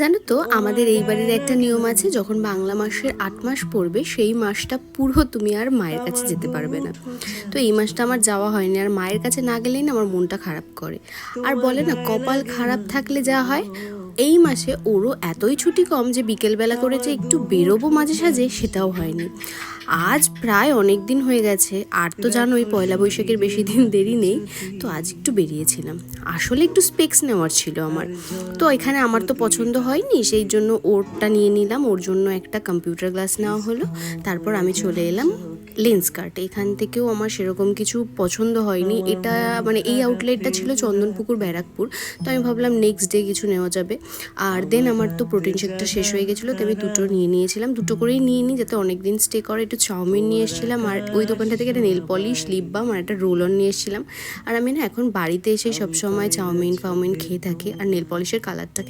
জানো তো, আমাদের এই বাড়ির একটা নিয়ম আছে, যখন বাংলা মাসের ৮ মাস পড়বে সেই মাসটা পুরো তুমি আর মায়ের কাছে যেতে পারবে না। তো এই মাসটা আমার যাওয়া হয়নি, আর মায়ের কাছে না গেলেই না আমার মনটা খারাপ করে। আর বলে না, কপাল খারাপ থাকলে যা হয়। এই মাসে ওরও এতই ছুটি কম যে বিকেলবেলা করে যে একটু বেরোবো মাঝে সাঝে, সেটাও হয়নি। আজ প্রায় অনেক দিন হয়ে গেছে, আর তো জানোই পয়লা বৈশাখের বেশি দিন দেরি নেই। তো আজ একটু বেরিয়েছিলাম, আসলে একটু স্পেক্স নেওয়ার ছিল আমার। তো এখানে আমার তো পছন্দ হয়নি, সেই জন্য ওরটা নিয়ে নিলাম, ওর জন্য একটা কম্পিউটার গ্লাস নেওয়া হলো। তারপর আমি চলে এলাম লেন্স কার্ট। এখান থেকেও আমার সেরকম কিছু পছন্দ হয়নি, এটা মানে এই আউটলেটটা ছিল চন্দনপুকুর ব্যারাকপুর। তো আমি ভাবলাম নেক্সট ডে কিছু নেওয়া যাবে। আর দেন আমার তো প্রোটিন শেকটা শেষ হয়ে গেছিলো, তো আমি দুটো নিয়ে নিয়েছিলাম, দুটো করেই নিয়ে নিই যাতে অনেক দিন স্টে করে। একটু চাউমিন নিয়ে এসেছিলাম, আর ওই দোকানটা থেকে একটা নেল পলিশ, লিপ বাম আর একটা রোল অন নিয়ে এসেছিলাম। আর আমি না এখন বাড়িতে এসে সবসময় চাউমিন ফাউমিন খেয়ে থাকি, আর নেল পলিশের কালারটা